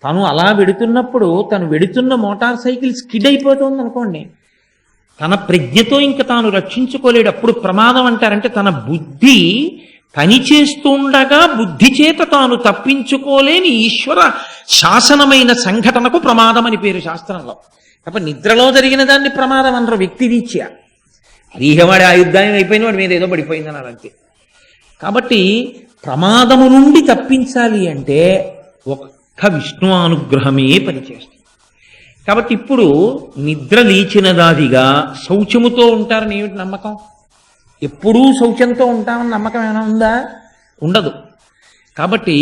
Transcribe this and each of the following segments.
తను అలా వెడుతున్నప్పుడు తను వెడుతున్న మోటార్ సైకిల్ స్కిడ్ అయిపోతుంది అనుకోండి, తన ప్రజ్ఞతో ఇంకా తాను రక్షించుకోలేడు. అప్పుడు ప్రమాదం అంటారంటే తన బుద్ధి పనిచేస్తుండగా బుద్ధి చేత తాను తప్పించుకోలేని ఈశ్వర శాసనమైన సంఘటనకు ప్రమాదం అని పేరు శాస్త్రంలో. కాబట్టి నిద్రలో జరిగిన దాన్ని ప్రమాదం అనరు వ్యక్తిరీత్యా. అది వాడి ఆయుద్ధాయం అయిపోయిన వాడి మీద ఏదో పడిపోయిందని అంతే. కాబట్టి ప్రమాదము నుండి తప్పించాలి అంటే ఒక్క విష్ణు అనుగ్రహమే పనిచేస్తుంది. కాబట్టి ఇప్పుడు నిద్ర లేచినదాదిగా శౌచముతో ఉంటారని ఏమిటి నమ్మకం? ఎప్పుడూ శౌచంతో ఉంటామని నమ్మకం ఏమైనా ఉందా? ఉండదు. కాబట్టి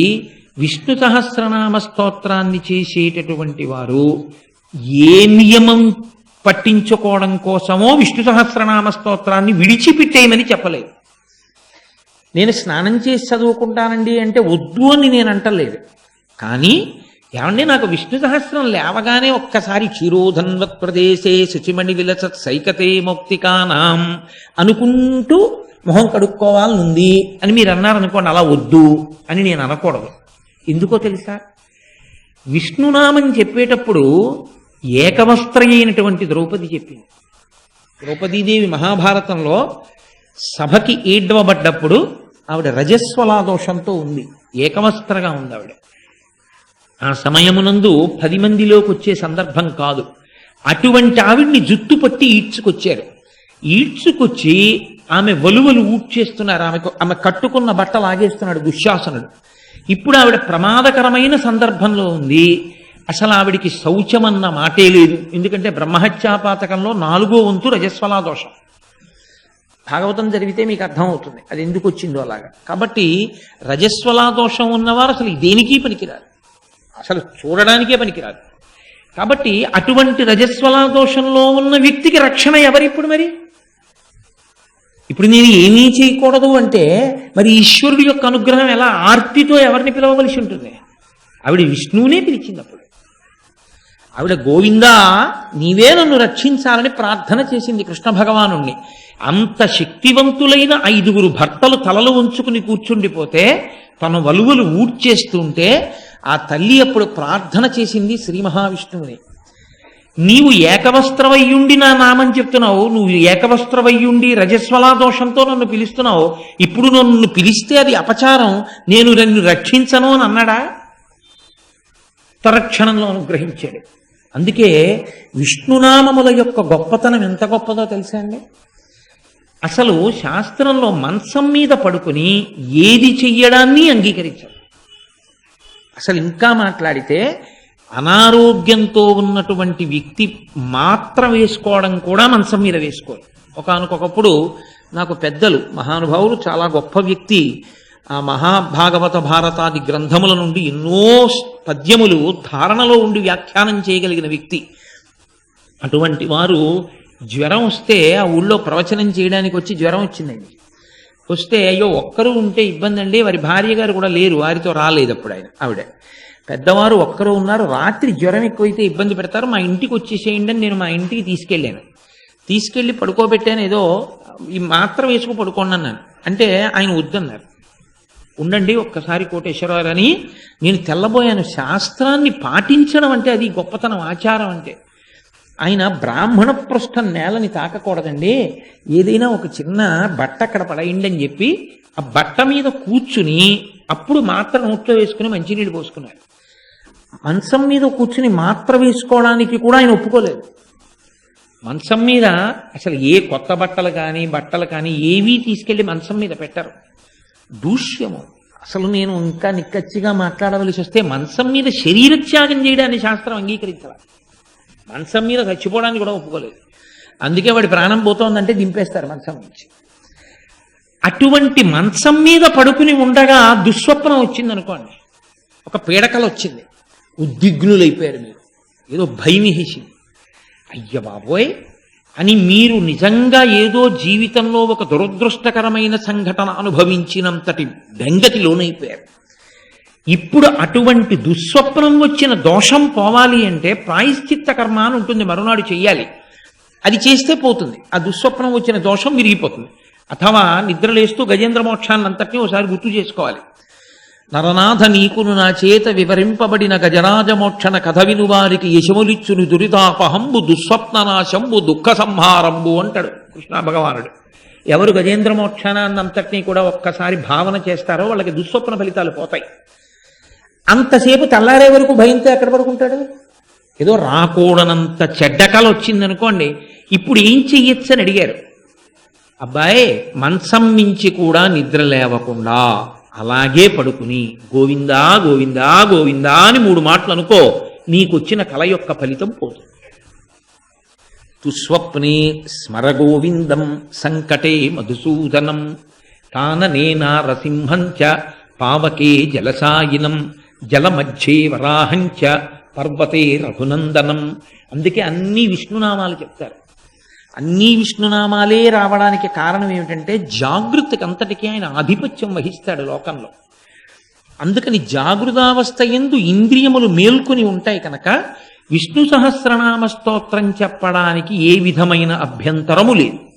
విష్ణు సహస్రనామ స్తోత్రాన్ని చేసేటటువంటి వారు ఏ నియమం పట్టించుకోవడం కోసమో విష్ణు సహస్రనామ స్తోత్రాన్ని విడిచిపెట్టేయమని చెప్పలేదు. నేను స్నానం చేసి చదువుకుంటానండి అంటే వద్దు అని నేను అంటలేదు. కానీ ఏమంటే నాకు విష్ణు సహస్రం లేవగానే ఒక్కసారి క్షీరోధన్వత్ ప్రదేశే శుచిమణి విలసత్ సైకతే మౌక్తికానాం అనుకుంటూ మొహం కడుక్కోవాలనుంది అని మీరు అన్నారనుకోండి, అలా వద్దు అని నేను అనకూడదు. ఎందుకో తెలుసా? విష్ణునామం చెప్పేటప్పుడు ఏకవస్త్ర అయినటువంటి ద్రౌపది చెప్పింది. ద్రౌపదీదేవి మహాభారతంలో సభకి ఈడ్వబడ్డప్పుడు ఆవిడ రజస్వలా దోషంతో ఉంది, ఏకవస్త్రగా ఉంది ఆవిడ. ఆ సమయమునందు 10 మందిలోకి వచ్చే సందర్భం కాదు. అటువంటి ఆవిడ్ని జుట్టు పట్టి ఈడ్చుకొచ్చారు. ఈడ్చుకొచ్చి ఆమె వలువలు ఊడ్చేస్తున్నారు. ఆమె కట్టుకున్న బట్ట లాగేస్తున్నాడు దుశ్శాసనుడు. ఇప్పుడు ఆవిడ ప్రమాదకరమైన సందర్భంలో ఉంది. అసలు ఆవిడికి శౌచమన్న మాటే లేదు. ఎందుకంటే బ్రహ్మహత్యాపాతకంలో 4వ వంతు రజస్వలా దోషం. భాగవతం జరిగితే మీకు అర్థమవుతుంది అది ఎందుకు వచ్చిందో అలాగా. కాబట్టి రజస్వలా దోషం ఉన్నవారు అసలు దేనికి పనికిరారు, అసలు చూడడానికే పనికిరాదు. కాబట్టి అటువంటి రజస్వలా దోషంలో ఉన్న వ్యక్తికి రక్షణ ఎవరిప్పుడు? మరి ఇప్పుడు నేను ఏమీ చేయకూడదు అంటే మరి ఈశ్వరుడి యొక్క అనుగ్రహం ఎలా? ఆర్తితో ఎవరిని పిలవవలసి ఉంటుంది? ఆవిడ విష్ణువునే పిలిచినప్పుడు ఆవిడ గోవిందా నీవే నన్ను రక్షించాలని ప్రార్థన చేసింది కృష్ణ భగవానుణ్ణి. అంత శక్తివంతులైన 5గురు భర్తలు తలలు ఉంచుకుని కూర్చుండిపోతే తన వలువలు ఊడ్చేస్తుంటే ఆ తల్లి అప్పుడు ప్రార్థన చేసింది శ్రీ మహావిష్ణువుని. నీవు ఏకవస్త్రవయ్యుండి నా నామం చెప్తున్నావు, నువ్వు ఏకవస్త్రవయ్యుండి రజస్వలా దోషంతో నన్ను పిలుస్తున్నావు, ఇప్పుడు నన్ను పిలిస్తే అది అపచారం, నేను నన్ను రక్షించను అని అన్నాడా? తరక్షణంలో అనుగ్రహించాడు. అందుకే విష్ణునామముల యొక్క గొప్పతనం ఎంత గొప్పదో తెలుసా అండి? అసలు శాస్త్రంలో మంచం మీద పడుకుని ఏది చెయ్యడాన్ని అంగీకరించారు. అసలు ఇంకా మాట్లాడితే అనారోగ్యంతో ఉన్నటువంటి వ్యక్తి మాత్రం వేసుకోవడం కూడా మంచం మీద వేసుకోరు. ఒకానొకప్పుడు నాకు పెద్దలు మహానుభావులు, చాలా గొప్ప వ్యక్తి, ఆ మహాభాగవత భారతాది గ్రంథముల నుండి ఎన్నో పద్యములు ధారణలో ఉండి వ్యాఖ్యానం చేయగలిగిన వ్యక్తి. అటువంటి వారు జ్వరం వస్తే ఆ ఊళ్ళో ప్రవచనం చేయడానికి వచ్చి జ్వరం వచ్చిందండి. వస్తే అయ్యో ఒక్కరు ఉంటే ఇబ్బంది అండి, వారి భార్య గారు కూడా లేరు, వారితో రాలేదు అప్పుడు ఆవిడ. పెద్దవారు ఒక్కరు ఉన్నారు, రాత్రి జ్వరం ఎక్కువైతే ఇబ్బంది పెడతారు, మా ఇంటికి వచ్చేసేయండి అని నేను మా ఇంటికి తీసుకెళ్ళాను. తీసుకెళ్ళి పడుకోబెట్టాను, ఏదో ఈ మాత్రం వేసుకు పడుకోండి అన్నాను. అంటే ఆయన వద్దన్నారు. ఉండండి ఒక్కసారి కోటేశ్వరరావు అని నేను తెల్లబోయాను. శాస్త్రాన్ని పాటించడం అంటే అది గొప్పతనం, ఆచారం అంటే. ఆయన బ్రాహ్మణ పృష్ఠం నేలని తాకకూడదండి, ఏదైనా ఒక చిన్న బట్ట అక్కడ పడేయండి అని చెప్పి ఆ బట్ట మీద కూర్చుని అప్పుడు మాత్ర నోట్లో వేసుకుని మంచినీళ్ళు పోసుకున్నారు. మంచం మీద కూర్చుని మాత్ర వేసుకోవడానికి కూడా ఆయన ఒప్పుకోలేదు. మంచం మీద అసలు ఏ కొత్త బట్టలు కానీ ఏవీ తీసుకెళ్లి మంచం మీద పెట్టరు. దూష్యము. అసలు నేను ఇంకా నిక్కచ్చిగా మాట్లాడవలసి వస్తే మంచం మీద శరీర త్యాగం చేయడాన్ని శాస్త్రం అంగీకరించాలి. మంచం మీద చచ్చిపోవడానికి కూడా ఒప్పుకోలేదు. అందుకే వాడి ప్రాణం పోతోందంటే దింపేస్తారు మంచం నుంచి. అటువంటి మంచం మీద పడుకుని ఉండగా దుస్వప్నం వచ్చింది అనుకోండి, ఒక పీడకలు వచ్చింది, ఉద్విగ్నులైపోయారు, మీరు ఏదో భయం వేసింది. అయ్య బాబోయ్ అని మీరు నిజంగా ఏదో జీవితంలో ఒక దురదృష్టకరమైన సంఘటన అనుభవించినంతటి బెంగకి లోనైపోయారు. ఇప్పుడు అటువంటి దుస్వప్నం వచ్చిన దోషం పోవాలి అంటే ప్రాయశ్చిత్త కర్మ అని ఉంటుంది, మరునాడు చెయ్యాలి. అది చేస్తే పోతుంది, ఆ దుస్వప్నం వచ్చిన దోషం విరిగిపోతుంది. అథవా నిద్రలేస్తూ గజేంద్ర మోక్షాన్ని అంతటినీ ఒకసారి గుర్తు చేసుకోవాలి. నరనాథ నీకును నా చేత వివరింపబడిన గజరాజమోక్షణ కథ విను వారికి యశములిచ్చును దురితాపహంబు దుస్వప్ననాశంబు దుఃఖ సంహారంబు అంటాడు కృష్ణ భగవానుడు. ఎవరు గజేంద్రమోక్షణాన్నంతటినీ కూడా ఒక్కసారి భావన చేస్తారో వాళ్ళకి దుస్వప్న ఫలితాలు పోతాయి. అంతసేపు తెల్లారే వరకు భయంతో ఎక్కడ పడుకుంటాడు? ఏదో రాకూడనంత చెడ్డ కల వచ్చిందనుకోండి, ఇప్పుడు ఏం చెయ్యొచ్చు అని అడిగారు. అబ్బాయి, మంచం మించి కూడా నిద్ర లేవకుండా అలాగే పడుకుని గోవిందా గోవిందా గోవిందా అని 3 మాటలు అనుకో, నీకొచ్చిన కల యొక్క ఫలితం పోతుంది. తుస్వప్నే స్మర గోవిందం సంకటే మధుసూదనం కాననే నారసింహంచ పావకే జలసాయినం జలమధ్యే వరాహంచ పర్వతే రఘునందనం. అందుకే అన్ని విష్ణునామాలు చెప్తారు. అన్ని విష్ణునామాలే రావడానికి కారణం ఏమిటంటే జాగృతికి అంతటికీ ఆయన ఆధిపత్యం వహిస్తాడు లోకంలో. అందుకని జాగృతావస్థ యందు ఇంద్రియములు మేల్కొని ఉంటాయి కనుక విష్ణు సహస్రనామ స్తోత్రం చెప్పడానికి ఏ విధమైన అభ్యంతరము లేదు.